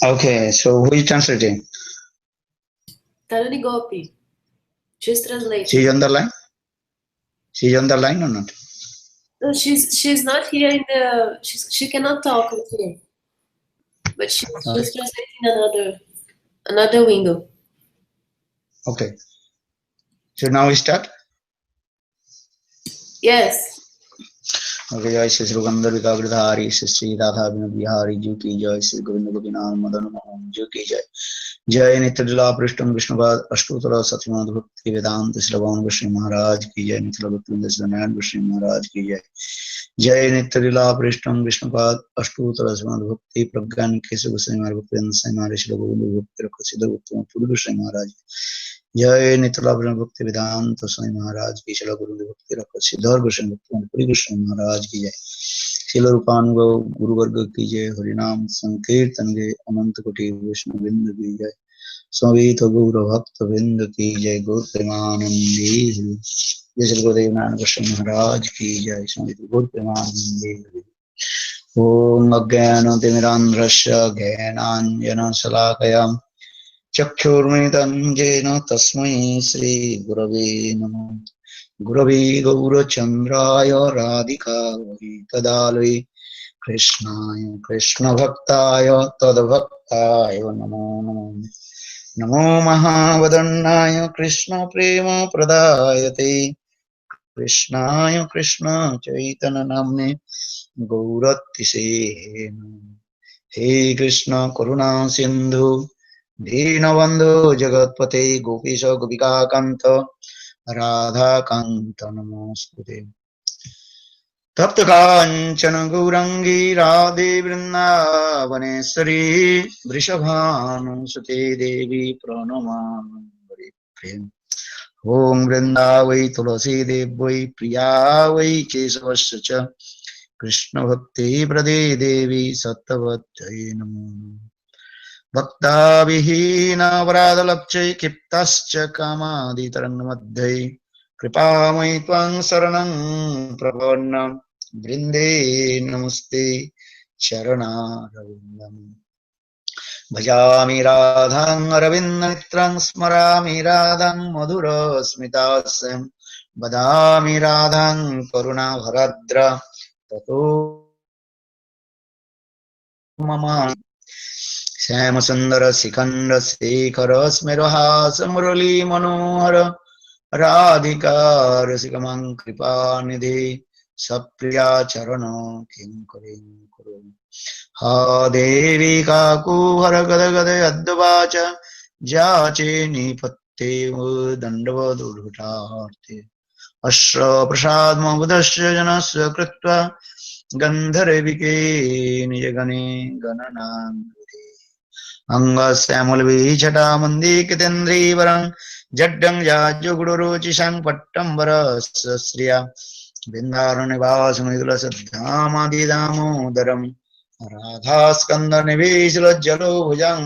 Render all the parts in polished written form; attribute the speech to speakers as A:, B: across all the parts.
A: Okay, so who is translating?
B: Tarani Gopi. She's translating.
A: She's on the line? She's on the line or not?
B: No, she's not here in the. She cannot talk here, but she's translating another window.
A: Okay. So now we start?
B: Yes.
A: Okay, जय श्री श्रीगंधर विकाग्रधारी श्री राधा बिहारी जी की जय, श्री गोविंद गोपीनाथ मदन मोहन जी की जय। जय नित्यलीला पृष्ठम विष्णुपाद अष्टोत्तर सत्यनाथ भक्ति वेदांत श्रवण गोस्वामी महाराज की जय। मिथिला भक्ति सत्यनारायण गोस्वामी महाराज की जय। जय नित्यलीला पृष्ठम विष्णुपाद अष्टोत्तर सत्यनाथ भक्ति प्रज्ञान केशव गोस्वामी महाराज भक्ति महाराज श्री गोविंद भक्ति रख सिद्ध भक्ति गोस्वामी महाराज। जय नितला भक्ति वेदांत स्वामी महाराज की, शिला गुरु भक्ति रखो सिद्धर गोस्वामी भक्ति गोस्वामी महाराज की जय। शिल रूपानुगव गुरुवर्ग की जय। हरिनाम संकीर्तन के अनंत कोटि वैष्णव बिंद की जय। सवेत गौर भक्त बिंद की जय। गौर प्रेमानंदी जय श्री गुरुदेव नारायण गोस्वामी महाराज की जय। सवेत गौर प्रेमानंदी। ओम अज्ञानतिमिरान्ध्रस्य ज्ञानाञ्जन शलाकया चक्षुर्मिलितं येन तस्मै श्रीगुरवे नमः। गुरवे गौरचन्द्राय राधिकायै तदालये कृष्णाय कृष्णभक्ताय तद्भक्ताय नमो नमः। नमो महावदन्नाय कृष्णप्रेमप्रदायते कृष्णाय कृष्ण चैतन्यनाम्ने गौरतिसे नमः। हे कृष्ण करुणा सिंधु दीनबंधु जगत्पते गोपीश गोपिकाकांत राधाकांत नमोस्तुते। तप्त कांचन गौरंगी राधे वृंदावनेश्वरी वृषभानुसुते देवी प्रणमामि प्रेम। ओम वृंदावै तुलसी देव्यै प्रिया वै केशवस्य च कृष्ण भक्ति प्रदे देवी सत्यवत्यै नमो। भक्ताविहीनापराधलब्धै क्षिप्तश्च कामादितरङ्गमध्ये कृपामयि त्वां शरणं प्रपन्नं वृन्दे नमस्ते चरणारविन्दम्। भजामि राधां अरविन्दमित्रं स्मरामि राधां मधुरस्मितास्यं वदामि राधां करुणाभरद्र ततो मम। श्याम सुंदर शिखंड शेखर स्मेरहास मुरली मनोहर राधिका रसिकमं कृपा निधि सप्रिया चरण किंकरी कुरु। हा देवी काकुहर गद गद अद्वाच जाचे निपत्ते दंडवदुर्घटार्थे अश्र प्रसाद मुदस्य जनस्य कृत्वा गंधर्विके निजगणे गणनान् अंगश्यामलवीछटा मन्दिकेन्द्रीवरं जड्डं जाजुगुडुरुचिषं पट्टम्बरस्य श्रिया बिन्दारण्यवासमिदुलसद्धामादिदामोदरं राधास्कन्दनिवेशलज्जलोभुजं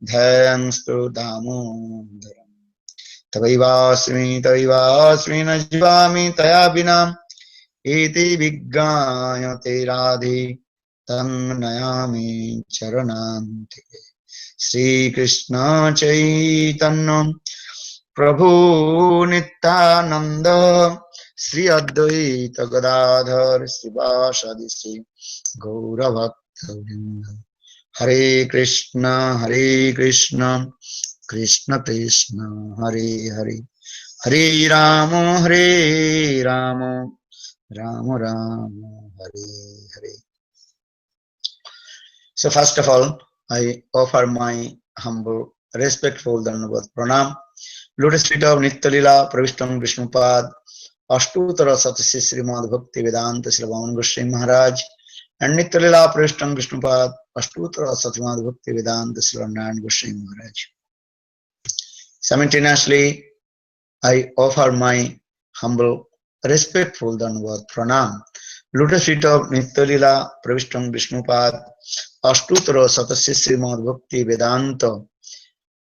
A: ध्यायंस्तु दामोदरम्। तवैवास्मि न जीवामि तया विना इति विज्ञायते राधे तन्नयामि चरणान्तिके। श्री कृष्ण चैतन्य प्रभु नित्यानंद श्री अद्वैत गदाधर श्रीवासादि श्री गौरभक्तवृंद। हरे Krishna Krishna Krishna Hare Hare Hare Ram Ram Ram Hare Hare. So first of all, I offer my humble, respectful Dandavat Pranam. Lotus feet of Nityalila Pravishtam Vishnupad, Ashtutara Satasya Srimad Bhakti Vedanta Srivaman Goswami Maharaj, and Nityalila Pravishtam Vishnupad, Ashtutara Satimad Bhakti Vedanta Srivaman Goswami Maharaj. Simultaneously, I offer my humble, respectful Dandavat Pranam. Lotus feet of Nityalila Pravishtam Vishnupad, अष्टोत्तर सतस्य Shrimad भक्ति वेदांत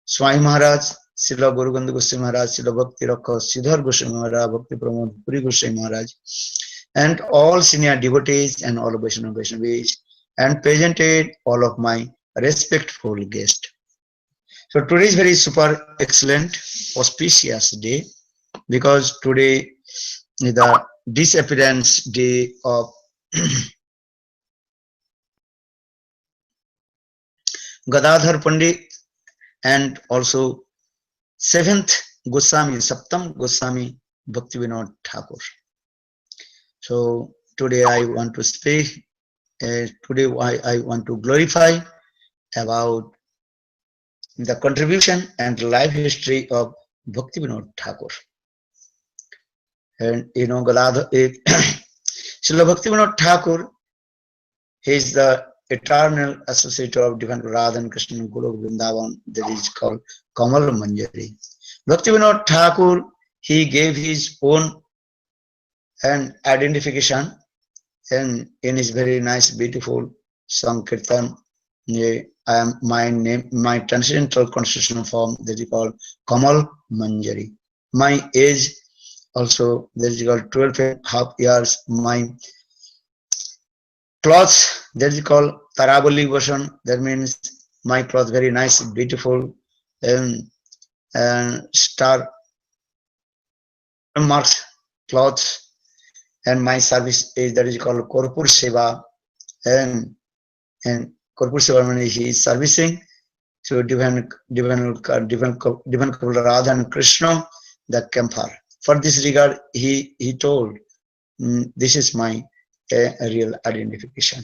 A: स्वामी महाराज श्रील गुरुगंध गोस्वामी महाराज श्रील भक्ति रख श्रीधर गोस्वामी महाराज भक्ति प्रमोद पुरी गोस्वामी महाराज and all senior devotees and all Vaishnava Vaishnavis and presented all of my respectful guest. So today is very super excellent, auspicious day, because today is the disappearance day of Gadadhar Pandit, and also 7th Goswami, Saptam Goswami Bhaktivinoda Thakur. So today I want to speak, today I want to glorify about the contribution and life history of Bhaktivinoda Thakur. And you know, Gadadhar, Srila Bhaktivinoda Thakur, he is the eternal associate of divine Radha and Krishna in Golok Vrindavan, that is called Kamal Manjari. Bhaktivinoda Thakur, he gave his own and identification, and in his very nice, beautiful Sankirtan, I am my name, my transcendental constitutional form, that is called Kamal Manjari. My age also, that is called 12.5 years. My clothes, that is called Tarabali version, that means my clothes very nice, beautiful, and star marks clothes, and my service is that is called Korpur Seva, and Korpur Seva means he is servicing to divine Radha and Krishna, the camper. For this regard, he told, this is my real identification.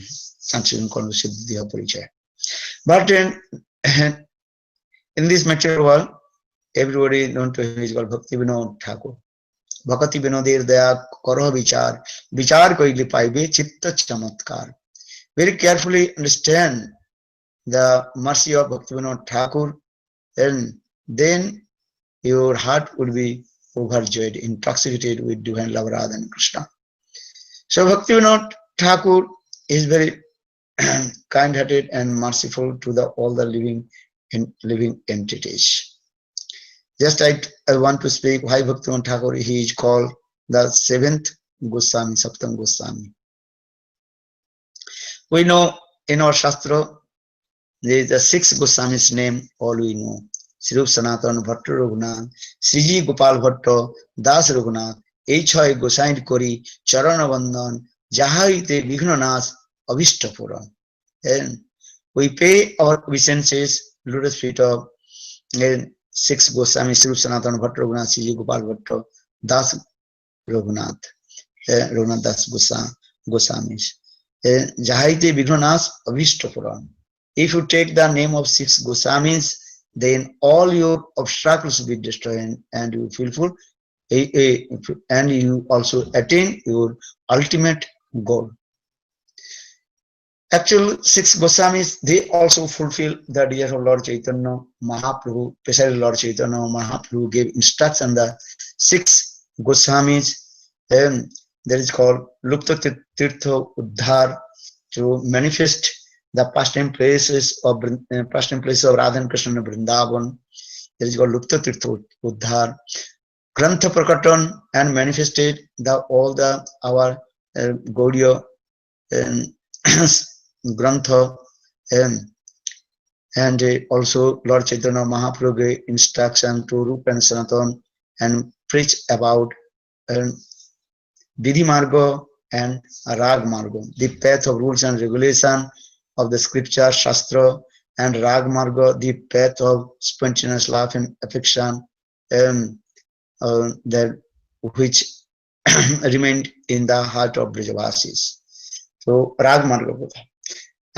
A: But in this material world, everybody known to him is called Bhaktivinoda Thakur. Bhakti Vinodir Daya Karo Vichar, Vichar Koigli Paibe Chitta Chamatkar. Very carefully understand the mercy of Bhaktivinoda Thakur, and then your heart would be overjoyed, intoxicated with divine love, Radha and Krishna. So Bhaktivinoda Thakur is very kind-hearted and merciful to all the living entities. Just I want to speak why Bhaktivinoda Thakur, he is called the 7th Goswami, Saptam Goswami. We know in our Shastra, there is the 6 Goswami's name, all we know. Sri Rup Sanatana Bhatta Raghunath, Sriji Gopal Bhatta, Das Raghunath, H.I. Gosain Kori, Charana Bandhan, Jahaite Vignanas, Avishta Puran. And we pay our obeisances, lotus feet of 6 Goswami, Sri Rup Sanatana Bhatta Raghunath, Sriji Gopal Bhatta, Das Raghunath, Raghunath Das Goswamis. Jahaite Vignanas, Avishta Puran. If you take the name of 6 Goswamis, then all your obstacles will be destroyed, and you fulfill, and you also attain your ultimate goal. Actually, 6 Goswamis, they also fulfill the desire of Lord Chaitanya Mahaprabhu, especially Lord Chaitanya Mahaprabhu gave instruction the 6 Goswamis, that is called Lupta Tirtha Uddhar, to manifest the pastime places of Radha and Krishna in Vrindavan. That is called Lupta Tirtha Uddhar. Grantha Prakatan, and manifested all our Gaudiya Grantha, and also Lord Chaitanya Mahaprabhu gave instruction to Rupa and Sanatan and preach about Vidhi Marga and Rag Marga, the path of rules and regulation of the scripture, Shastra, and Rag Marga, the path of spontaneous love and affection, that which remained in the heart of Brajavasis. So Rag Marga.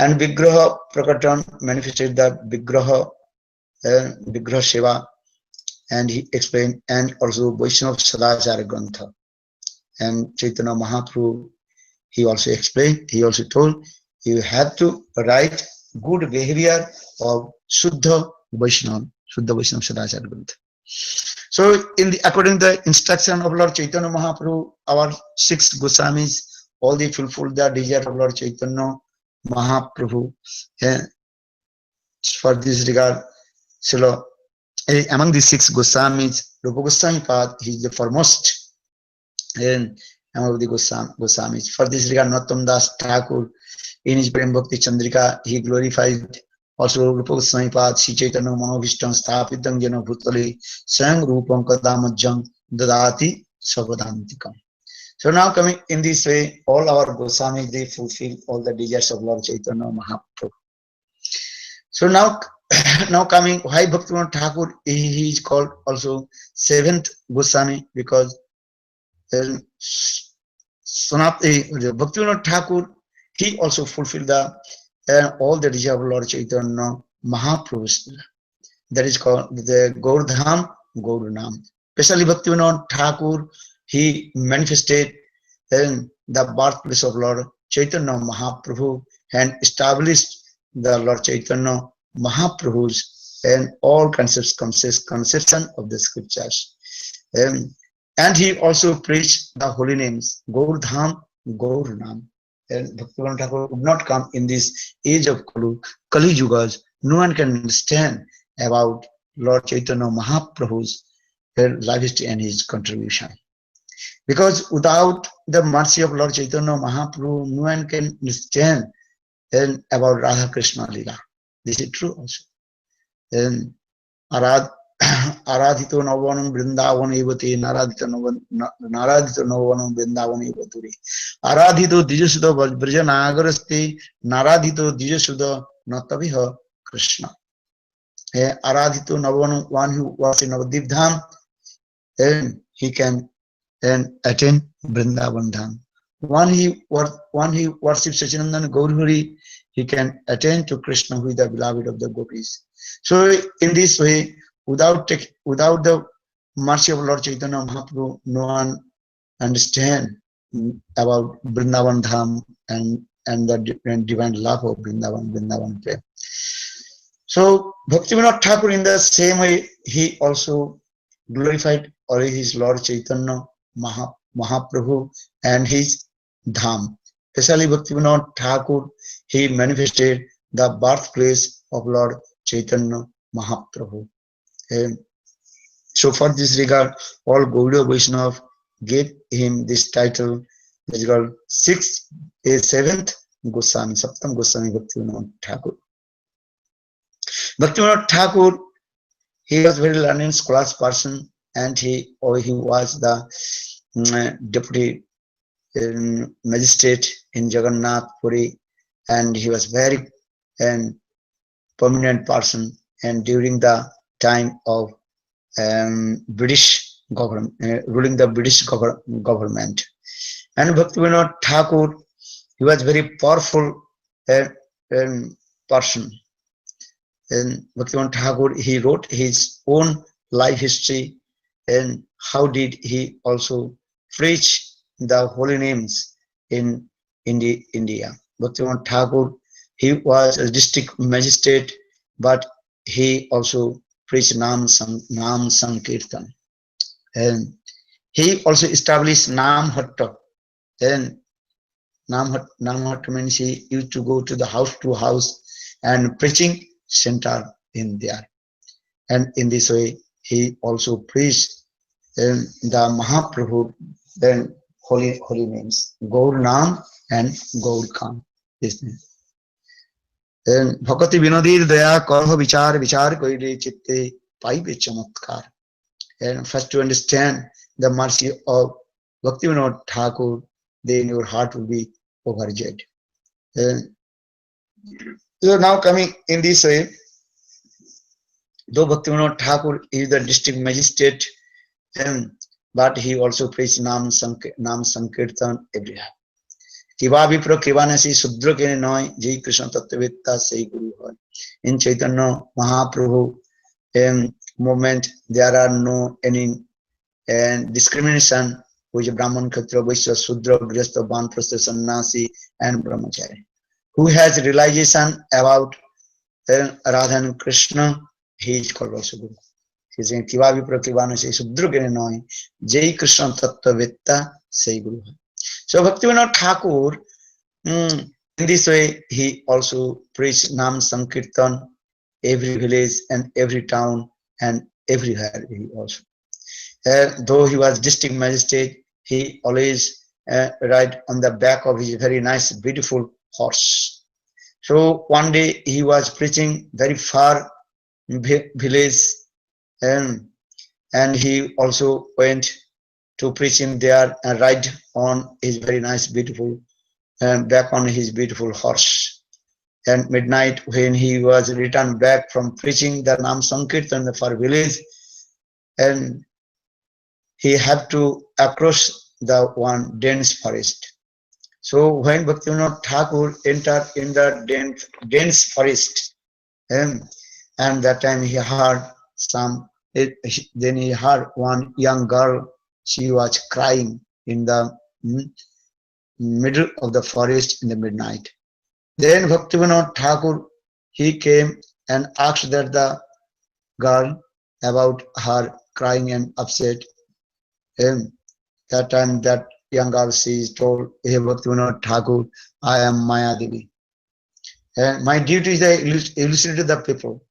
A: And Vigraha Prakatan manifested the Vigraha Seva, and he explained, and also Vaishnava Sadachara Grantha. And Chaitanya Mahaprabhu, he also explained, he also told, you have to write good behavior of Shuddha Vaishnava Sadachara Grantha. So according to the instruction of Lord Chaitanya Mahaprabhu, our 6 Goswamis, all they fulfilled the desire of Lord Chaitanya Mahaprabhu. For this regard, so among the 6 Goswamis, Rupa Goswami Pad, he is the foremost among the Goswamis. For this regard, Nattam Das Thakur, in his Prem Bhakti Chandrika, he glorified Also Rupa Goswami Pad Sri Chaitanya Manobhishtam Sthapitam Jena Bhutale Swayam Rupam Kadamajjam Dadati Savadantikam. So now coming in this way, all our Goswamis, they fulfill all the desires of Lord Chaitanya Mahaprabhu. So now, now coming, why Bhaktivinoda Thakur, he is called also seventh Goswami, because Bhaktivinoda Thakur, he also fulfilled the all the desires of Lord Chaitanya Mahaprabhu. That is called the Gaurdham, Gaurnam. Especially Bhaktivinoda Thakur, he manifested in the birthplace of Lord Chaitanya Mahaprabhu and established the Lord Chaitanya Mahaprabhu's and all conception of the scriptures. And he also preached the holy names Gaurdham, Gaurnam. And Bhaktivinoda Thakur would not come in this age of Kali Yugas. No one can understand about Lord Chaitanya Mahaprabhu's life history and his contribution. Because without the mercy of Lord Chaitanya Mahaprabhu, no one can understand about Radha Krishna Lila. This is true also. Then Aradhito Navanam Vrindavan Evate Naradhito Navanam Vrindavan Evaturi. Aradhito Dijasuda Brjanagaraste Naradhito Dijasuda Nataviha Krishna. Aradhito Navanam, one who was in Navadip Dham, then he can attain Vrindavan Dham. One he worships Sachinandan Gaurhari, he can attain to Krishna, who is the beloved of the gopis. So in this way, without the mercy of Lord Chaitanya Mahaprabhu, no one understand about Vrindavan Dham and the divine love of Vrindavan Prem. So Bhaktivinoda Thakur, in the same way, he also glorified his Lord Chaitanya Mahaprabhu and his Dham. Especially Bhaktivinoda Thakur, he manifested the birthplace of Lord Chaitanya Mahaprabhu. And so for this regard, all Gaudiya Vaishnava gave him this title, which is called seventh Goswami, Saptam Goswami Bhaktivinoda Thakur. Bhaktivinoda Thakur, he was very learned, scholar's person, and he was the deputy magistrate in Jagannath Puri, and he was very prominent person. And during the time of British government, ruling the British government, and Bhaktivinoda Thakur, he was very powerful person. And Bhaktivinoda Thakur, he wrote his own life history and how did he also preach the holy names in India. Bhaktivinoda Thakur, he was a district magistrate, but he also preached Nam Sankirtan. And he also established Nam Hatta. And Nam Hatta means he used to go to the house and preaching center in there. And in this way, he also preached the Mahaprabhu then holy names, Gaur Nam and Gaur Khan. This name. Then Bhakati Vinodir Daya Karha Vichar Koile Chitte Paibe Chamatkar. And first to understand the mercy of Bhaktivinoda Thakur, then your heart will be overjoyed. So now coming in this way, though Bhaktivinoda Thakur is the district magistrate, but he also preached Nam Sankirtan everywhere. Kiva Vipra Kivanasi Sudra Kene Noi Jai Krishna Tattvavitta Sei Guru Hoy. In Chaitanya Mahaprabhu movement, there are no any discrimination which Brahman, Kshatriya, Vaishya, Sudra, Grihastha, Banprastha, Sannyasi and Brahmachari. Who has realization about Radha and Krishna, he is called also Guru. He is saying Kiva Vipra Kivanasi Sudra Kene Noi Jai Krishna Tattvavitta Sei Guru Hoy. So Bhaktivinoda Thakur, in this way, he also preached Nam Sankirtan every village and every town and everywhere. He also, though he was district magistrate, he always ride on the back of his very nice, beautiful horse. So one day he was preaching very far village, and he also went to preaching there and ride on his very nice, beautiful, back on his beautiful horse. And midnight, when he was returned back from preaching the Nam Sankirtan for village, and he had to across the one dense forest. So when Bhaktivinoda Thakur entered in the dense forest, and that time he heard then he heard one young girl. She was crying in the middle of the forest in the midnight. Then Bhaktivinoda Thakur, he came and asked the girl about her crying and upset. And that time that young girl, she told, "Hey Bhaktivinoda Thakur, I am Maya Devi. And my duty is to illustrate the people.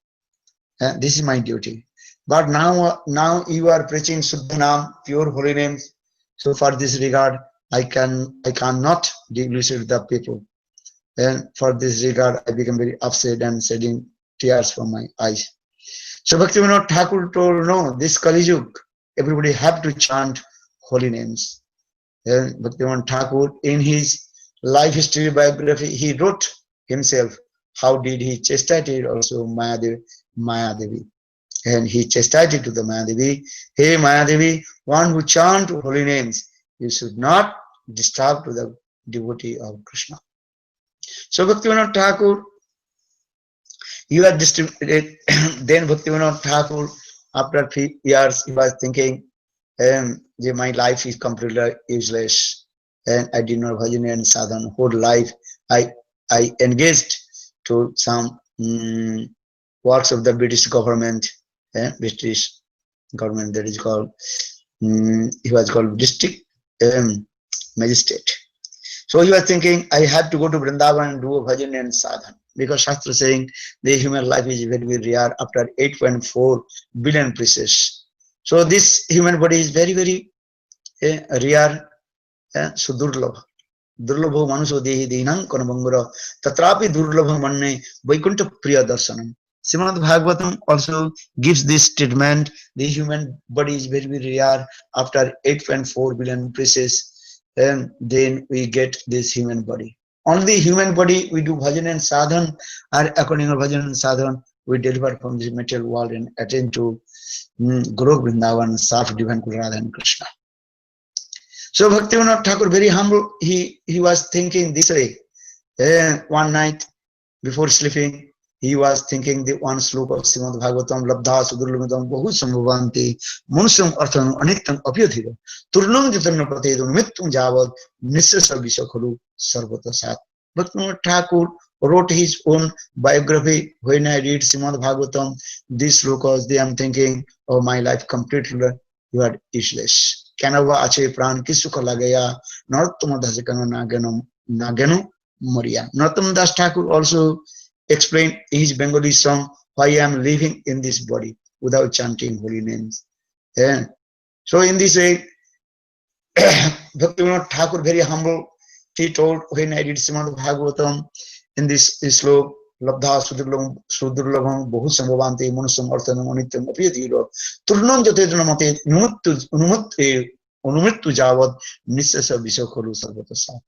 A: This is my duty. But now you are preaching Suddha Nam, pure holy names. So for this regard, I cannot illustrate the people. And for this regard, I become very upset and shedding tears from my eyes." So Bhaktivinoda Thakur told, "No, this Kali Yuga, everybody have to chant holy names." And Bhaktivinoda Thakur, in his life history biography, he wrote himself how did he chastise also Maya Devi. And he chastised to the Maya Devi, "Hey Maya Devi, one who chant holy names, you should not disturb to the devotee of Krishna." So Bhaktivinoda Thakur, you are distributed. Then Bhaktivinoda Thakur, after 3 years, he was thinking, my life is completely useless, and I did not bhajan and sadhana. Whole life I engaged to some works of the British government, British government, that is called, he was called district magistrate. So he was thinking, I have to go to Vrindavan and do a bhajan and sadhana, because Shastra saying the human life is very, very rare after 8.4 billion pieces. So this human body is very, very rare, so durlabha. Durlabho manuso dehi dinam kanabangura tatrapi durlabha manne vaikuntha priya darshanam. Srimad Bhagavatam also gives this statement: the human body is very, very rare after 8.4 billion pieces, and then we get this human body. Only human body we do bhajan and sadhan, and according to bhajan and sadhan, we deliver from this material world and attain to Guru Vrindavan, serve divine Radha and Krishna. So Bhaktivinoda Thakur, very humble, he was thinking this way. One night before sleeping, he was thinking the one sloka of Srimad Bhagavatam, Labdha Sudurlamitam Bahu Sambhavanti Munusam Arthanam Anitam Apyadhira Turnam Jitanam Pratedum Mittum Javad Nisasa Vishakulu Sarvata Sat. Bhaktivinoda Thakur wrote his own biography. When I read Srimad Bhagavatam, these slokas, they am thinking, oh, my life completely you are useless. Kanava ache pran kisukha lagaya Narottama dasikana nagano Maria. Narottama Das Thakur also explained in his Bengali song, why I am living in this body without chanting holy names. And so in this way, Bhaktivinoda Thakur, very humble, he told, when I read Srimad Bhagavatam, in this slok, Labdha Sudurlabham Bahu Sambhavanti Munusam Arthanam Anityam Apyadhira Turnam Jatedranamate Unumittu Javad Nisasa Vishakulu Sarvatasa.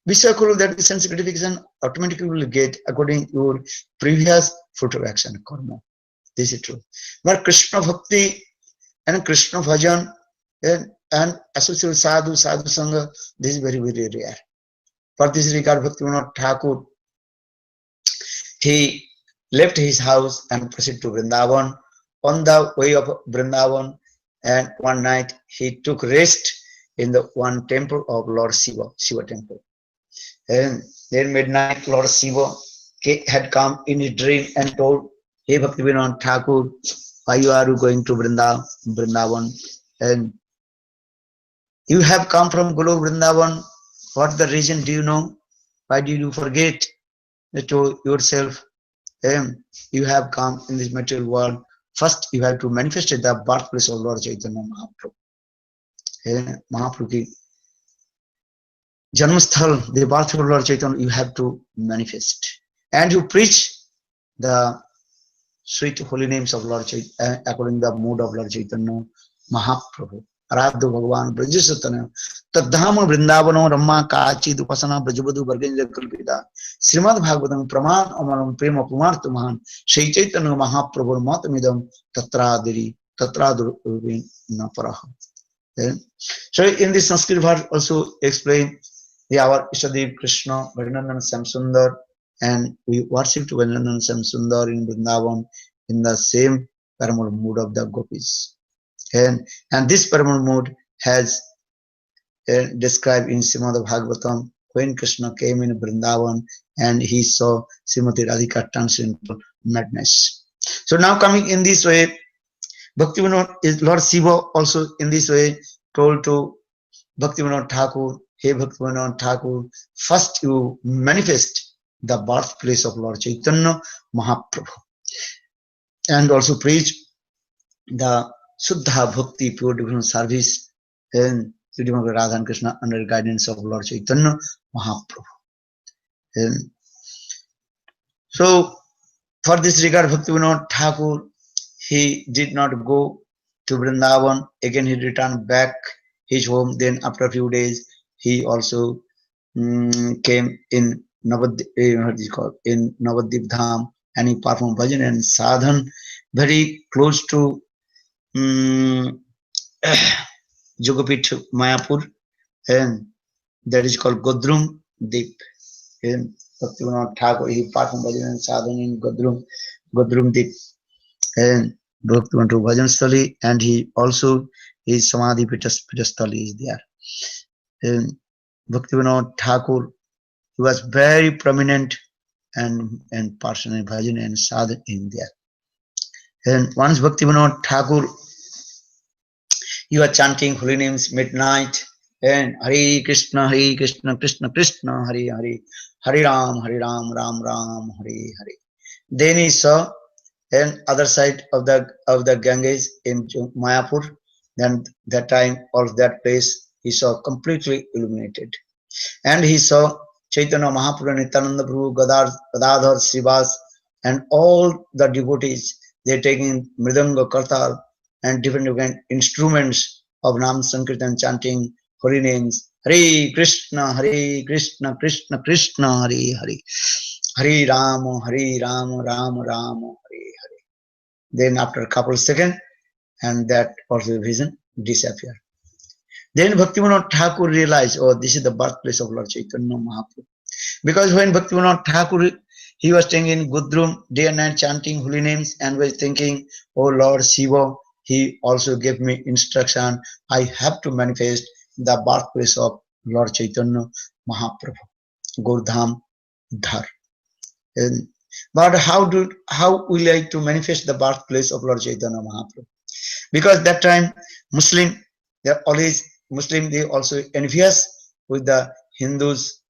A: Vishakulu, that is sense gratification, automatically will get according to your previous fruit of action, karma. This is true. But Krishna Bhakti and Krishna Bhajan and associated sadhu sangha, this is very, very rare. For this regard, Bhaktivinoda Thakur, he left his house and proceeded to Vrindavan. On the way of Vrindavan, and one night he took rest in the one temple of Lord Shiva temple. And then midnight, Lord Shiva had come in his dream and told, hey Bhaktivinoda Thakur, why you are going to Vrindavan? And you have come from Golo Vrindavan. What the reason, do you know? Why did you forget to yourself? You have come in this material world. First, you have to manifest the birthplace of Lord Chaitanya Mahaprabhu. Mahaprabhu Janmasthal, the birth of Lord Chaitanya, you have to manifest. and who preach the sweet holy names of Lord Chaitanya according to the mood of Lord Chaitanya Mahaprabhu. Aradhu Bhagavan Brajasatana Tadhama Vrindavano Rama Kachi Dupasana Brajabadu Varganja Kalpita Srimad Bhagavatam Praman Amaram Prema Pumartamahan Shri Chaitanya Mahaprabhu Matamidam Tatradiri Tatradurvin Naparaha. So in this Sanskrit verse also explain our Ishtadev Krishna, Vajanandan Samsundar, and we worship to Vajanandan Samsundar in Vrindavan in the same paramal mood of the gopis. And this paramal mood has described in Srimad Bhagavatam when Krishna came in Vrindavan and he saw Srimati Radhika turns into madness. So now coming in this way, Bhaktivinoda is Lord Shiva also in this way told to Bhaktivinoda Thakur, hey Bhaktivinoda Thakur, first you manifest the birthplace of Lord Chaitanya Mahaprabhu and also preach the Suddha Bhakti pure devotional service in Radha and Krishna under guidance of Lord Chaitanya Mahaprabhu. And so for this regard, Bhaktivinoda Thakur, he did not go to Vrindavan. Again, he returned back his home. Then after a few days, he also came in Navadip Dham, and he performed bhajan and sadhan very close to Jogapith Mayapur, and that is called Godrum Deep. And Bhaktivinoda Thakur, he performed bhajan and sadhan in Godrum Deep, and Bhaktivinoda to Bhajan Stali, and he also his Samadhi Pitastali is there. And Bhaktivinoda Thakur, he was very prominent and person in Bhajan and Sadhan in there. And once Bhaktivinoda Thakur, he was chanting holy names midnight and Hare Krishna, Krishna Krishna, Hare Hare, Hare Ram, Ram Ram, Hare Hare. Then he saw and other side of the Ganges in Mayapur. Then that time of that place he saw completely illuminated, and he saw Chaitanya Mahaprabhu, Nityananda Prabhu, Gadadhar, Srivas, and all the devotees. They taking mridanga, kartal, and different instruments of Nam Sankirtan, chanting holy names. Hare Krishna, Krishna Krishna, Hare Hare, Hare Rama, Rama Rama, Hare Hare. Then after a couple of seconds, and that also vision disappeared. Then Bhaktivinoda Thakur realized, oh, this is the birthplace of Lord Chaitanya Mahaprabhu. Because when Bhaktivinoda Thakur, he was staying in Godrum day and night chanting holy names and was thinking, oh Lord Shiva, he also gave me instruction, I have to manifest the birthplace of Lord Chaitanya Mahaprabhu, Gurdham Dhar. But how will I to manifest the birthplace of Lord Chaitanya Mahaprabhu? Because that time Muslim, they are always Muslim, they also envious with the Hindus,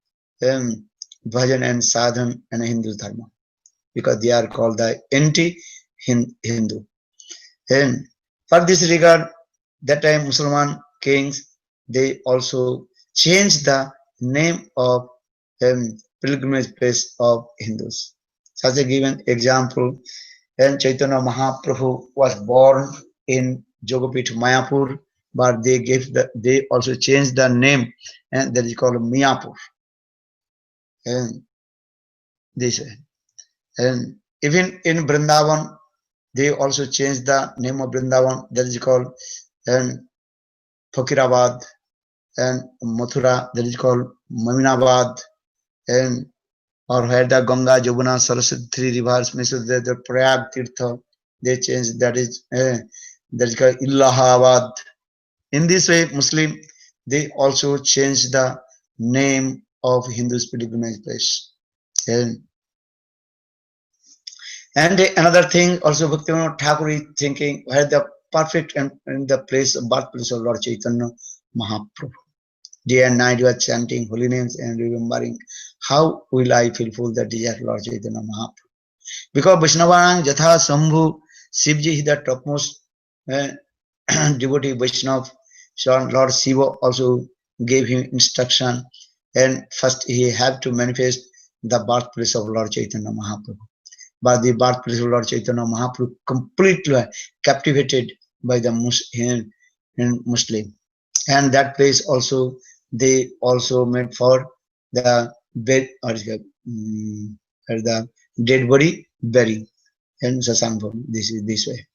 A: bhajan and sadhan and Hindu dharma, because they are called the anti-Hindu. And for this regard, that time Muslim kings, they also changed the name of pilgrimage place of Hindus. Such a given example, and Chaitanya Mahaprabhu was born in Jogapith Mayapur, but they also changed the name, and that is called Miyapur. And this way. And even in Vrindavan, they also changed the name of Vrindavan, that is called Fakirabad, and Mathura, that is called Maminabad, and or where the Ganga, Jamuna, Saraswati, three rivers, the Prayag Tirtha, they changed, that is called Allahabad. In this way, Muslim, they also changed the name of Hindu's pilgrimage place. And another thing, also Bhaktivinoda Thakur is thinking, where the perfect and the place, birthplace of Lord Chaitanya Mahaprabhu. Day and night you are chanting holy names and remembering, how will I fulfill the desire of Lord Chaitanya Mahaprabhu? Because Vaishnavang Jatha Sambhu, Shivji is the topmost devotee Vaishnav. So Lord Shiva also gave him instruction, and first he had to manifest the birthplace of Lord Chaitanya Mahaprabhu. But the birthplace of Lord Chaitanya Mahaprabhu completely captivated by the Muslim. And that place also, they also made for the bed or the dead body burying in Sasanbhumi. This is this way.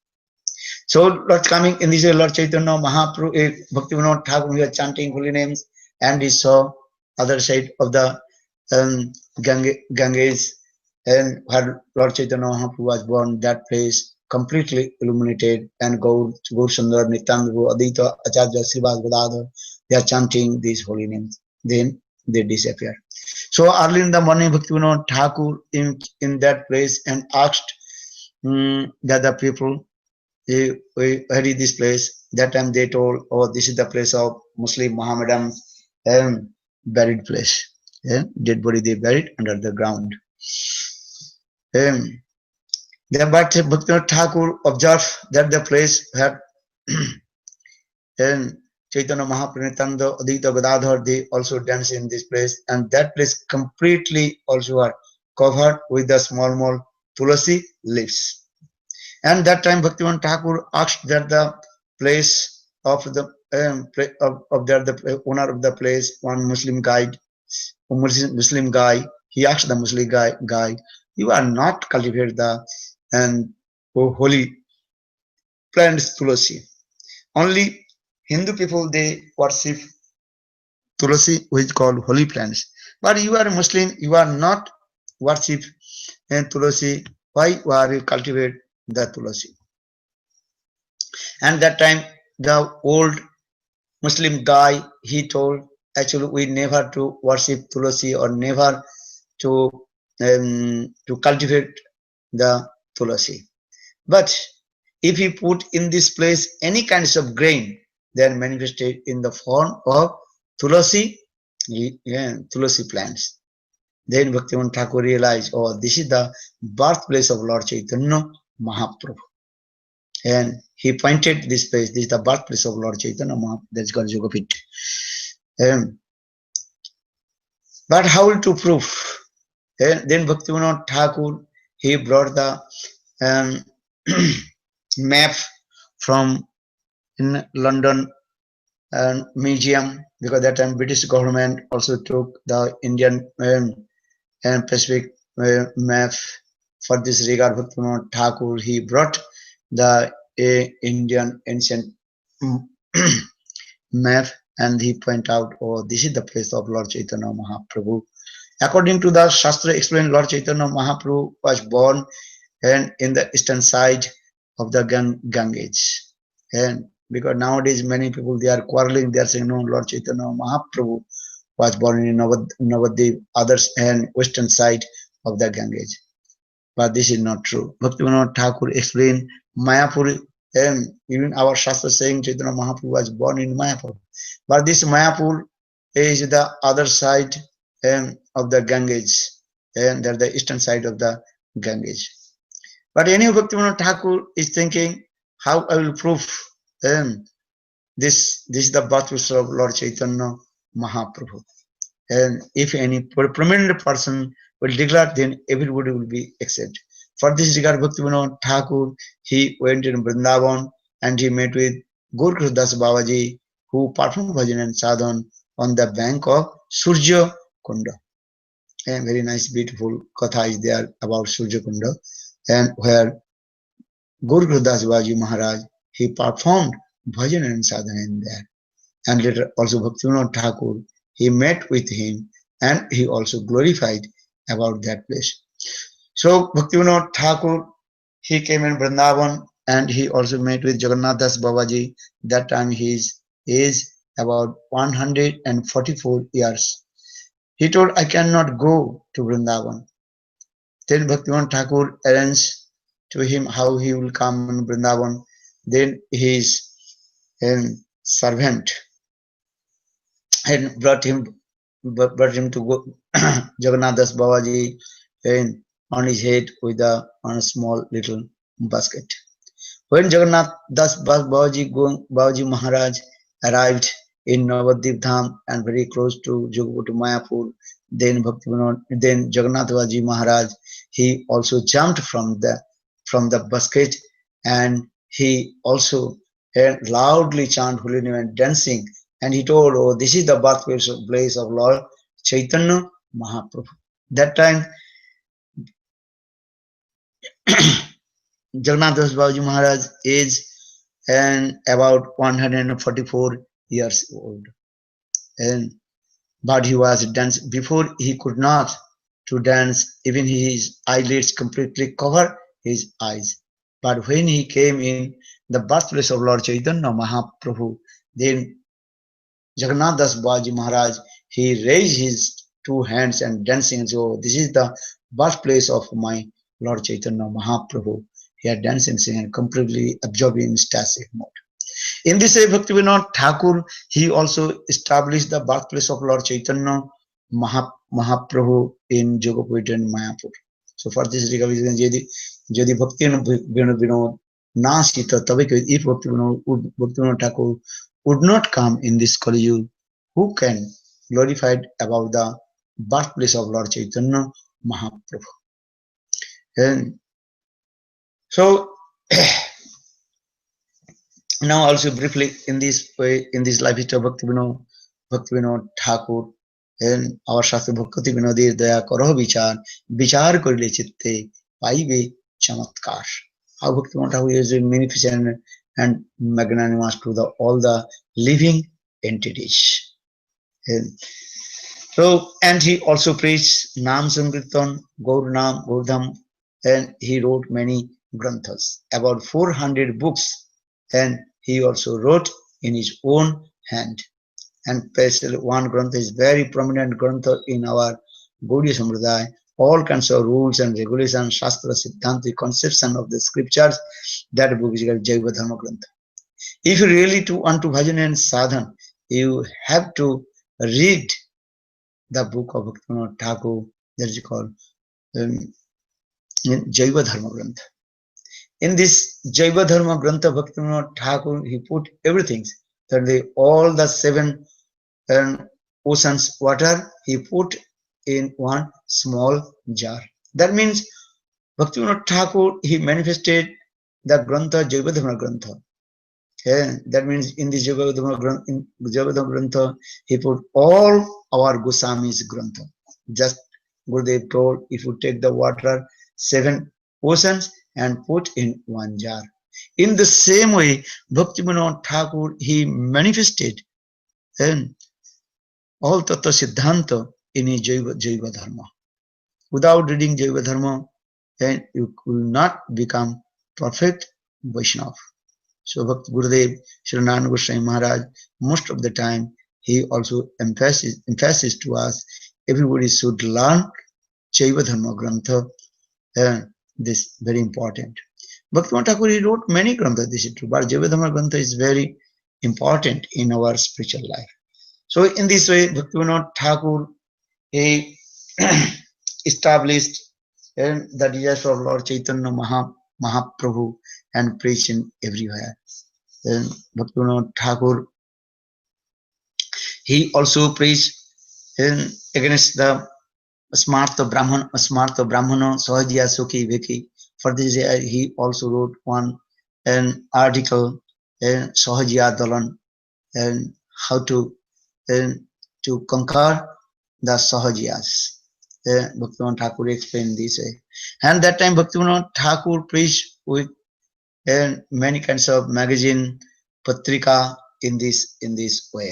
A: So Lord coming in this way, Lord Chaitanya Mahaprabhu, Bhaktivinoda Thakur, we are chanting holy names, and he saw other side of the Ganges, and where Lord Chaitanya Mahaprabhu was born. That place completely illuminated, and Gaur Sundar, Nityananda, Advaita, Acharya, Srivas, Gadadhar, they are chanting these holy names. Then they disappear. So early in the morning, Bhaktivinoda Thakur in that place and asked the other people, where is this place? That time they told, oh, this is the place of Muslim Mohammedan buried place. Dead body they buried under the ground. But Bhaktivinoda Thakur observed that the place where Chaitanya Mahaprabhu, Nityananda, Advaita, Gadadhar, they also dance in this place, and that place completely also are covered with the small tulasi leaves. And that time Bhaktivinoda Thakur asked that the place of the the owner of the place, one Muslim guy, he asked the Muslim guy, you are not cultivated the holy plants tulasi. Only Hindu people, they worship tulasi, which is called holy plants. But you are a Muslim, you are not worship tulasi. Why are you cultivate the tulasi? And that time the old Muslim guy, he told, actually we never to worship tulasi or never to cultivate the tulasi. But if you put in this place any kinds of grain, they are manifested in the form of tulasi, tulasi plants. Then Bhaktivinoda Thakur realized, oh, this is the birthplace of Lord Chaitanya Mahaprabhu. And he pointed this place, this is the birthplace of Lord Chaitanya Mahaprabhu, that's called Yogapit. But how to prove? Then Bhaktivinoda Thakur, he brought the map from in London museum, because that time British government also took the Indian and Pacific map. For this regard, Bhaktivinoda Thakur, he brought the Indian ancient map, and he point out, oh, this is the place of Lord Chaitanya Mahaprabhu. According to the Shastra explained, Lord Chaitanya Mahaprabhu was born and in the eastern side of the Ganges. And because nowadays many people, they are quarreling, they are saying, no, Lord Chaitanya Mahaprabhu was born in Navadvip, others and western side of the Ganges. But this is not true. Bhaktivinoda Thakur explained Mayapur, and even our Shastra saying Chaitanya Mahaprabhu was born in Mayapur. But this Mayapur is the other side of the Ganges, and they're the eastern side of the Ganges. But anyway, Bhaktivinoda Thakur is thinking, how I will prove this is the birthplace of Lord Chaitanya Mahaprabhu. And if any prominent person will declare, then everybody will be accepted. For this regard, Bhaktivinoda Thakur, he went in Vrindavan and he met with Gaur Das Babaji, who performed bhajan and sadhan on the bank of Surya Kunda. And very nice, beautiful katha is there about Surya Kunda, and where Gaur Das Babaji Maharaj, he performed bhajan and sadhan in there. And later also Bhaktivinoda Thakur, he met with him and he also glorified about that place. So Bhaktivinoda Thakur, he came in Vrindavan and he also met with Jagannath Das Babaji. That time his age about 144 years. He told, I cannot go to Vrindavan. Then Bhaktivinoda Thakur arranged to him how he will come in Vrindavan. Then his servant and brought him to go Jagannath Das Babaji and on his head with on a small little basket. When Jagannath Das Babaji Maharaj arrived in Navadvip Dham and very close to Jogapur to Mayapur. Then then Jagannath Babaji Maharaj, he also jumped from the basket, and he also loudly chant holy name and dancing, and he told, oh, this is the birthplace of Lord Chaitanya Mahaprabhu. That time Jagannath Das Babaji Maharaj is about 144 years old, and but he was dance before he could not to dance, even his eyelids completely cover his eyes. But when he came in the birthplace of Lord Chaitanya Mahaprabhu, then Jagannath Das Babaji Maharaj, he raised his two hands and dancing and said, oh, this is the birthplace of my Lord Chaitanya Mahaprabhu. He had dancing, singing, and completely absorbed in static mode. In this way, Bhaktivinoda Thakur, he also established the birthplace of Lord Chaitanya Mahaprabhu in Jogapur and Mayapur. So for this reason, Jadi Bhaktivinoda na sita, if Bhaktivinoda Thakur would not come in this Kali Yuga, who can glorify about the birthplace of Lord Chaitanya Mahaprabhu? And so now also briefly in this way, in this life history of Bhaktivinoda Thakur, and our Shastra Bhakti Vinodi Daya Karo Vichar Korile Chitte Paive Chamatkar. How Bhaktivinoda Thakur is magnificent and magnanimous to all the living entities. And he also preached Nam Sankirtan, Gaur Nam, Gaurdham, and he wrote many granthas, about 400 books, and he also wrote in his own hand. And especially one grantha is very prominent grantha in our Gaudiya Sampradaya. All kinds of rules and regulations, Shastra, Siddhanta, conception of the scriptures, that book is called Jaiva Dharma Grantha. If you really want to bhajan and sadhan, you have to read the book of Bhaktivinoda Thakur, that is called Jaiva Dharma Grantha. In this Jaiva Dharma Grantha, Bhaktivinoda Thakur, he put everything, that all the 7 oceans water, he put in one small jar. That means Bhaktivinoda Thakur, he manifested the Grantha, Jaiva Dharma Grantha. Okay? That means in the Jaiva Dharma Grantha, he put all our Goswami's Grantha. Just Gurudev told, if you take the water, 7 oceans, and put in one jar. In the same way, Bhaktivinoda Thakur, he manifested all Tattva Siddhanta in his Jaiva Dharma. Without reading Jaiva Dharma, then you will not become perfect Vaishnava. So Bhakti Gurudev, Sri Narayana Goswami Maharaj, most of the time, he also emphasizes to us, everybody should learn Jaiva Dharma Grantha, this very important. Bhaktivinoda Thakur, he wrote many granthas, this is true, but Jaiva Dharma Grantha is very important in our spiritual life. So in this way, Bhaktivinoda Thakur, he established the desires of Lord Chaitanya Mahaprabhu and preaching everywhere. Then Bhaktivinoda Thakur, he also preached against the Smarta Brahmana, Sahajiya Sukhi Viki. For this, he also wrote an article in Sahajiya Dalan, and how to conquer the Sahajiyas. Bhaktivinoda Thakur explained this way. And that time Bhaktivinoda Thakur preached with many kinds of magazine, patrika in this way.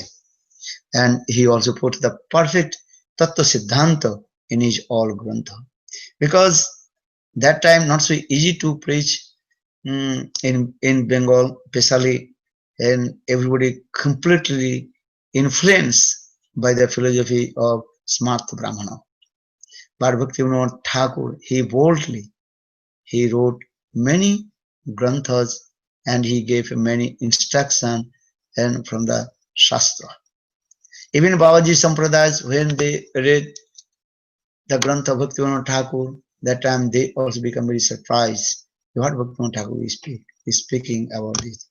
A: And he also put the perfect Tattva Siddhanta in his all Grantha. Because that time not so easy to preach in Bengal, especially, and everybody completely influenced by the philosophy of Smarta Brahmana. But Bhaktivinoda Thakur, he boldly, he wrote many granthas and he gave many instructions and from the Shastra. Even Babaji Sampradayas, when they read the Grantha of Bhaktivinoda Thakur, that time they also become very surprised what Bhaktivinoda Thakur is speaking about this.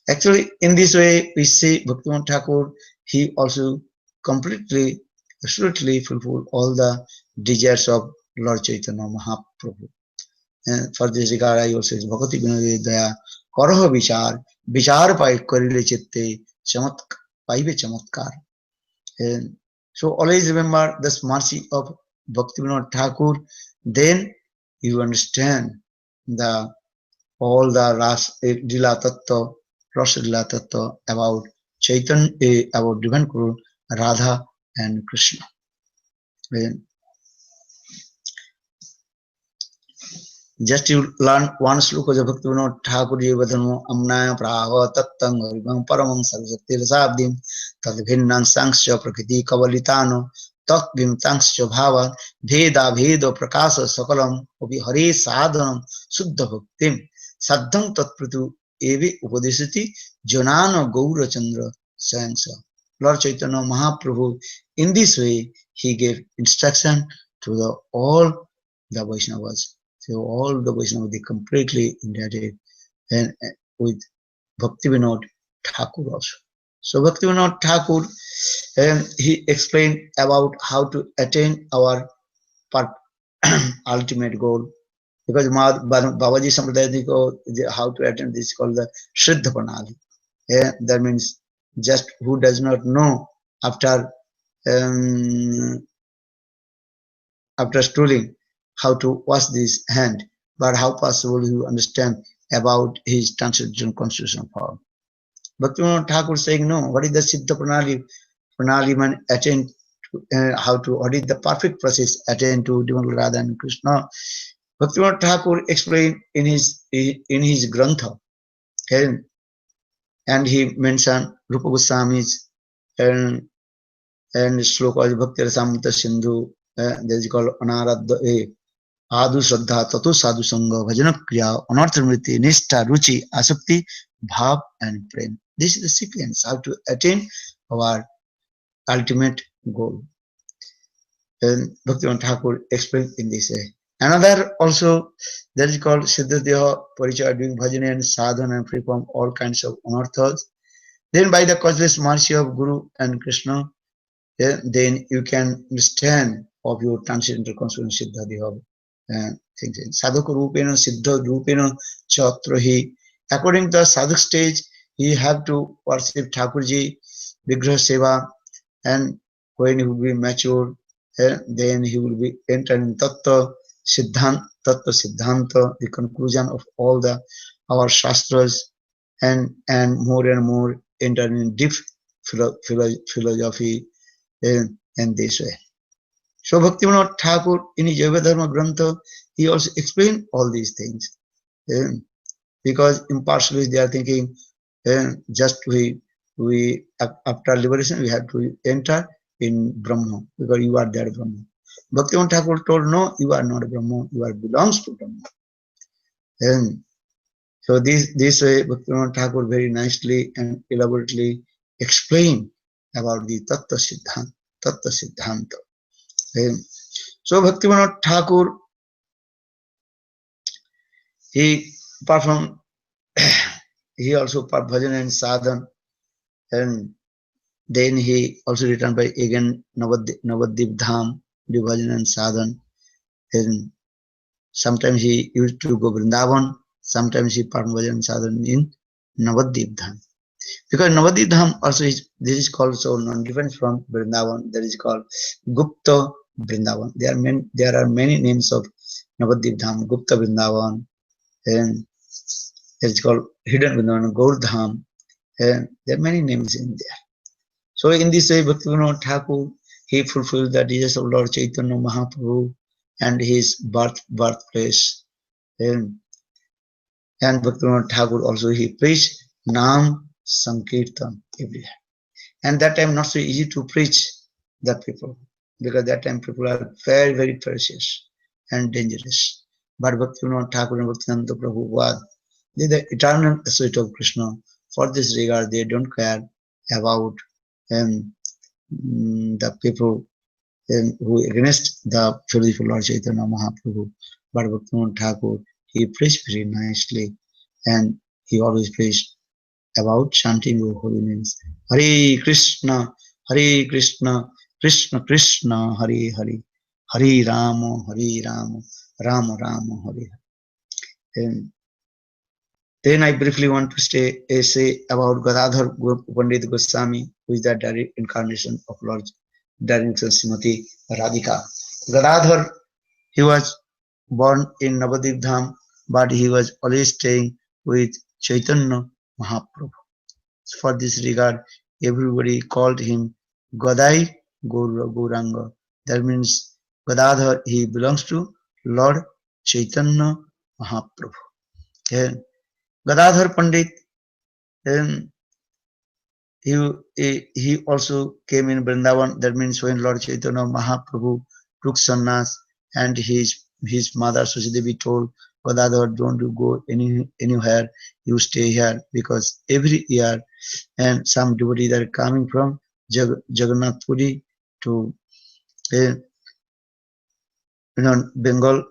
A: Actually, in this way, we see Bhaktivinoda Thakur, he also completely, absolutely fulfilled all the desires of Lord Chaitanya Mahaprabhu. And for this regard, I also say, Bhakti Vinode Daya Karaha Vichar, Vichar Pai Karile Chitte, Paive Chamatkar. And so always remember this mercy of Bhaktivinoda Thakur, then you understand the all the Ras Lila Tattva, Rasa Lila Tattva about Chaitanya, about Divine Guru, Radha and Krishna. And just you learn one sloka of Bhaktivinoda Thakur Jivadhanu Amnaya Prava Tattang Haribam Paramam Sarvati Rasabdim Tadbhinnan Sanksha Prakriti Kavalitano Tat Vimtangsha Bhava Veda Vedo Prakasa Sakalam Obi Hare Sadhanam Suddha Bhaktim Saddham Tatpratu Evi Upadesati Jonano Gaura Chandra Sansa. Lord Chaitanya Mahaprabhu, in this way, he gave instruction to the all the Vaishnavas. So all the Vaishnavas, they completely indebted and with Bhaktivinoda Thakur also. So Bhaktivinoda Thakur, he explained about how to attain our ultimate goal. Because Babaji Sampradaya, how to attain this is called the Shraddha Pranali. That means just who does not know after schooling how to wash this hand, but how possible you understand about his transcendental constitutional power. Bhaktivinoda Thakur saying, no, what is the Siddha Pranali? Pranali man attain to, how to, what is the perfect process attain to Divine Radha and Krishna? Bhaktivinoda Thakur explained in his Grantha, and he mentioned Rupa Goswami's and Shloka Bhakti Rasamrita Sindhu, that is called Anaradha Adu Shraddha Tatu Sadhu Sangha Bhajana Kriya Anarthamriti Nishtha Ruchi Asakti Bhav and Prem. This is the sequence how to attain our ultimate goal. And Bhaktivinoda Thakur explained in this way. Another also that is called Siddhadeha Parichaya, doing bhajana and sadhana and free from all kinds of anarthas. Then by the causeless mercy of Guru and Krishna, then you can understand of your transcendental consciousness Siddhadeha things. Sadhaka Rupena Siddha Rupena Chatrahi. According to the sadhak stage, you have to worship Thakurji, Vigraha Seva, and when he will be mature, then he will be entering Tattva Siddhanta, the conclusion of all our shastras, and more entering in deep philosophy in this way. So Bhaktivinoda Thakur in his Yogadharma Grantha, he also explained all these things. Because impartially they are thinking, just we after liberation we have to enter in Brahma, because you are there Brahma. Bhaktivinoda Thakur told, no, you are not Brahma, you are belongs to Brahma. And so this way Bhaktivinoda Thakur very nicely and elaborately explained about the Tattva Siddhanta. So Bhaktivinoda Thakur, he performed, he also performed bhajan and sadhan, and then he also returned by again Navadvip Dham, do bhajan and sadhan. And sometimes he used to go Vrindavan, sometimes he performed bhajan and sadhan in Navadvip Dham. Because Navadvip Dham also this is called so non-different from Vrindavan, that is called Gupta Vrindavan. There are many names of Navadvip Dham, Gupta Vrindavan, and that is called Hidden Vrindavan, Gaur Dham, and there are many names in there. So in this way, Bhaktivinoda Thakur, he fulfilled the desires of Lord Chaitanya Mahaprabhu and his birthplace. And Bhaktivinoda Thakur also he preached Nam Sankirtan everywhere. And that time not so easy to preach the people, because that time people are very, very precious and dangerous. But Bhaktivinoda Thakur and Bhaktivedanta Prabhupada, they are the eternal associate of Krishna. For this regard, they don't care about the people who against the philosophy of Lord Chaitanya Mahaprabhu. But Bhaktivinoda Thakur, he preached very nicely, and he always preached about chanting your holy names. Hare Krishna, Hare Krishna, Krishna Krishna, Hare Hare, Hare Rama, Rama Rama, Hare Hare. And then I briefly want to say about Gadadhar Pandit Goswami, who is the direct incarnation of Lord Direction Srimati Radhika. Gadadhar, he was born in Navadip Dham, but he was always staying with Chaitanya Mahaprabhu. For this regard, everybody called him Gadai Gauranga. That means Gadadhar, he belongs to Lord Chaitanya Mahaprabhu. Yeah. Gadadhar Pandit, then he also came in Vrindavan. That means when Lord Chaitanya Mahaprabhu took sannyas, and his mother Suchidevi told Gadadhar, don't you go anywhere, you stay here, because every year and some devotees are coming from Jagannath Puri to Bengal.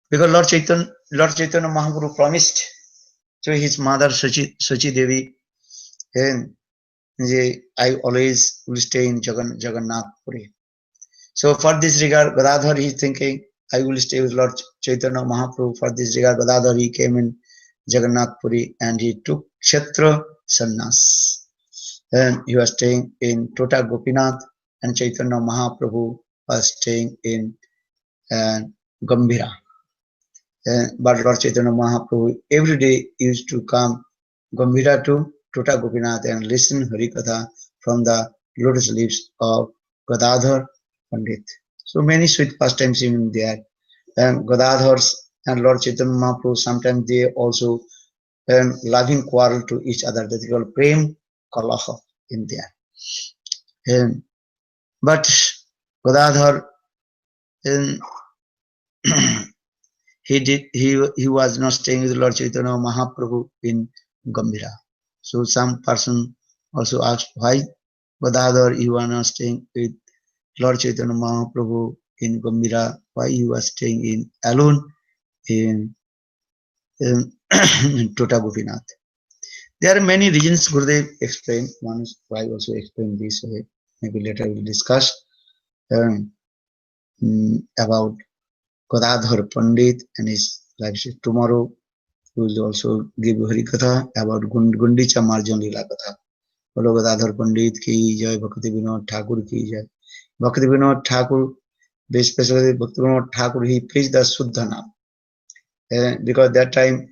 A: Because Lord Chaitanya Mahaprabhu promised to his mother Sachi Devi, and I always will stay in Jagannath Puri. So for this regard, Gadadhar is thinking, I will stay with Lord Chaitanya Mahaprabhu. For this regard, Gadadhar, he came in Jagannath Puri and he took Kshetra Sannyas. And he was staying in Tota Gopinath, and Chaitanya Mahaprabhu was staying in Gambhira. But Lord Chaitanya Mahaprabhu every day used to come Gambhira to Tota Gopinath and listen Harikatha from the lotus lips of Gadadhar Pandit. So many sweet pastimes even there. And Gadadhars and Lord Chaitanya Mahaprabhu, sometimes they also loving quarrel to each other. That is called Prem Kalaha in there. But Gadadhar, he was not staying with Lord Chaitanya Mahaprabhu in Gambhira. So some person also asked, why Gadadhar you are not staying with Lord Chaitanya Mahaprabhu in Gambhira? Why you are staying in alone in Tota Gopinath? There are many reasons Gurudev explained. One is why I also explain this way. Maybe later we'll discuss about Gadadhar Pandit and his life. Tomorrow we will also give Harikatha about Gundicha Marjan Lila Katha. Bolo Gadadhar Pandit ki jai, Bhakti Vinod Thakur ki jai. Bhakti Vinod Thakur, especially Bhakti Vinod Thakur, he preached the Suddha Naam. Because that time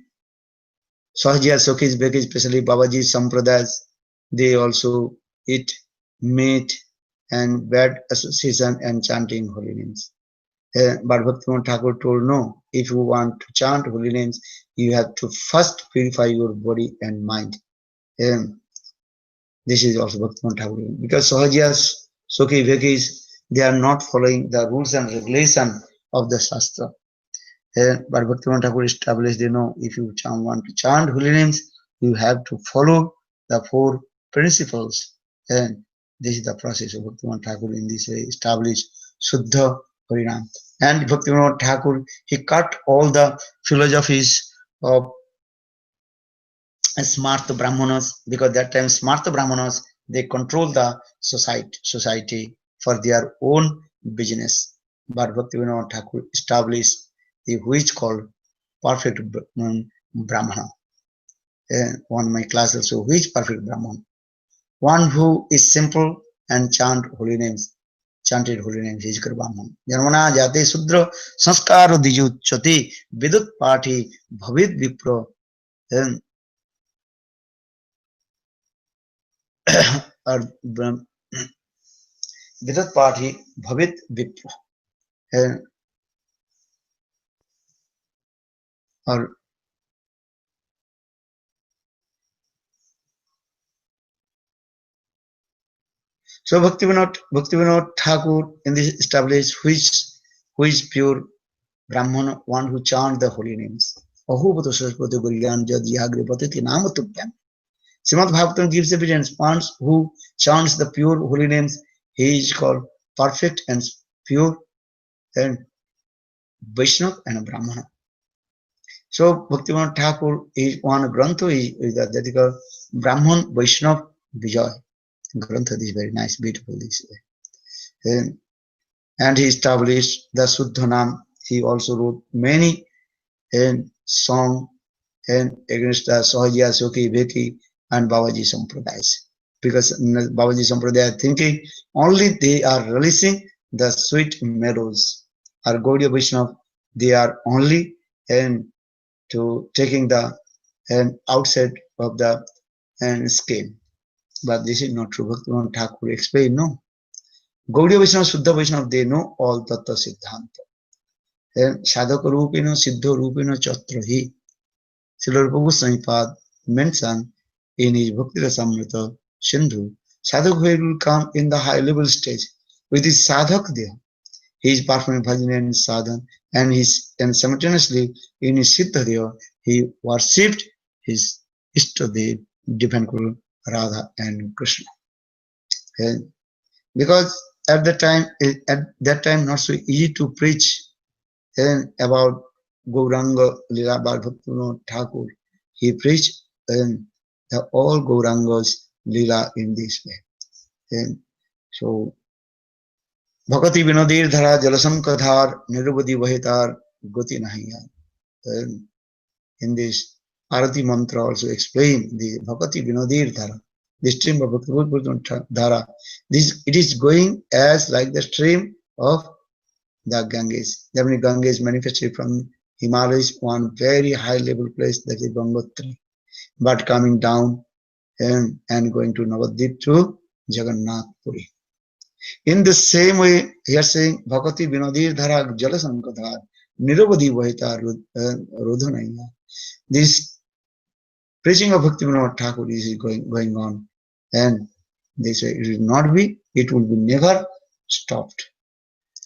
A: Sahajya Sokis Beki, especially Babaji Sampradayas, they also eat meat and bad association and chanting holy names. But Bhaktivinoda Thakur told, no, if you want to chant holy names, you have to first purify your body and mind. This is also Bhaktivinoda Thakur. Because Sahajya Sokhi Vekis, they are not following the rules and regulations of the Shastra. But Bhaktivinoda Thakur established, if you want to chant holy names, you have to follow the 4 principles. And this is the process of Bhaktivinoda Thakur in this way established Shuddha Harinam. And Bhaktivinoda Thakur, he cut all the philosophies of Smarta Brahmanas, because that time Smarta Brahmanas, they control the society for their own business. But Bhaktivinoda Thakur established which called perfect Brahmana. One of my class also, which perfect Brahman? One who is simple and chanted holy names, is Brahman. Janmana jate sudra sanskaro dijuchati vidut pathi bhavid vipro. Vidut pathi bhavid vipro. Or so Bhaktivinoda Thakur in this established who is pure Brahman, one who chants the holy names. Ahubhato Saraswati Guryan Jad Yagre Patiti Namatupyam. Srimad Bhagavatam gives evidence. One who chants the pure holy names, he is called perfect and pure and Vaishnava and a Brahmana. So Bhaktivinoda Thakur is one Grantha is that is called Brahman Vaishnav Vijay. Grantha is very nice, beautiful this way. And he established the Suddhanam. He also wrote many songs and against the Sahaja, Soki, Veki and Babaji Sampradayas. Because Babaji Sampradaya thinking only they are releasing the sweet meadows. Or Gaudiya Vaishnav, they are only to taking the outside of the scheme. But this is not true. Bhaktivinoda Thakur explained, no. Gaudiya Vaishnava, Shuddha Vaishnava, they know all Tattva Siddhanta. And Sadhaka Rupina, Siddha Rupina, Chatrahi. Srila Rupa Goswami mentioned in his Bhakti Rasamrita Sindhu, Sadhaka will come in the high level stage with his sadhak there. He is performing bhajan and sadhan, and simultaneously in his siddha there, he worshipped his Ishtadev, Divine Guru, Radha and Krishna. And because at that time not so easy to preach about Gauranga Lila Bhaktivinoda Thakur. He preached the all Gauranga's Lila in this way. And so Bhakati Vinodir Dhara Jalasankadhar Nirubadi Vahitar Goti Nahiya. In this Arati mantra also explain the Bhakati Vinodir Dhara, the stream of Bhakti Dhara. It is going as like the stream of the Ganges. The Ganges manifested from Himalayas, one very high level place, that is Gangotri, but coming down and going to Navadvip to Jagannath Puri. In the same way, here saying Bhakati Vinodir Dhara Jalasankadhar Nirubadi Vahita Rodhanaya. This preaching of Bhaktivinoda Thakur is going on, and this way it will not be, it will be never stopped.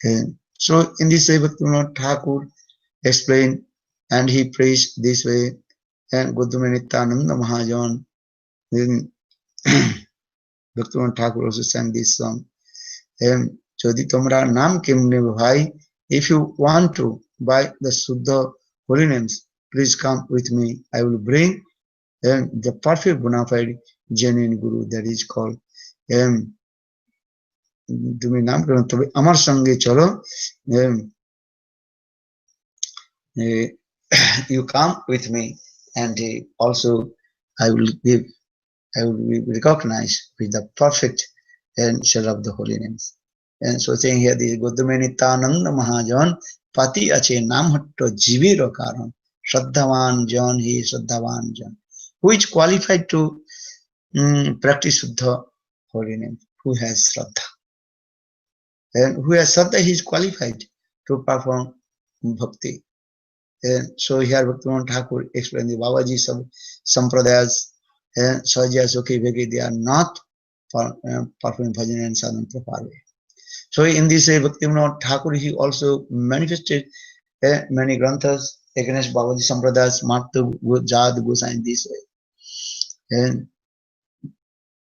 A: And so in this way Bhaktivinoda Thakur explained, and he preached this way, and Godamanityananda Mahajan, then Bhaktivinoda Thakur also sang this song. And Jodi Tomra Nam Kimne Bhai, if you want to buy the Suddha holy names, please come with me. I will bring the perfect bona fide genuine Guru, that is called তুমি নাম করো তবে আমার সঙ্গে চলো, you come with me, and also I will be recognized with the perfect share of the holy names. And so saying here, this Godamanityananda Mahajan Pati Ache Nam Hatto Jiviro Karan Shraddhavan Jan, he is Shraddhavan Jan, who is qualified to practice Suddha holy name, who has Shraddha. And who has Shraddha, he is qualified to perform bhakti. And so here Bhaktivinoda Thakur explained the Babaji Sampradayas and Sahaja Sokhi Veki, they are not performing bhajan and sadhana proper way. So in this way Bhaktivinoda Thakur, he also manifested many granthas against Babaji Sampradayas, Marta Jad Gosa in this way. And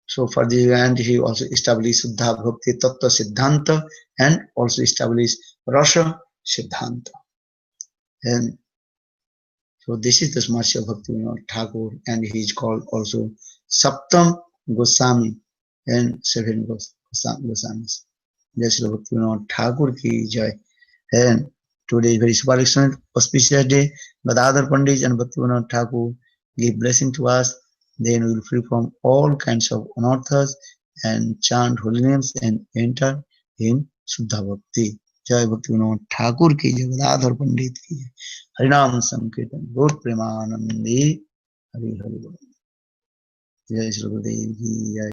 A: so for the end, he also established Suddha Bhakti Tattva Siddhanta and also established Rasa Siddhanta. And so this is the Smartya of Bhaktivinoda Thakur, and he is called also Saptam Goswami and seven Goswamis. Jai Shri Bhaktivinoda Thakur ki jai. And today is very super excellent auspicious day. Gadadhar Pandit and Bhaktivinoda Thakur give blessing to us. Then we will free from all kinds of anarthas and chant holy names and enter in Suddha Bhakti. Jai Bhaktivinoda Thakur ki jai, Gadadhar Pandit ki jai. Harinam Sankirtan Gaur Premanandi Hari Hari Bol. Jai Shri Gurudev ki jai.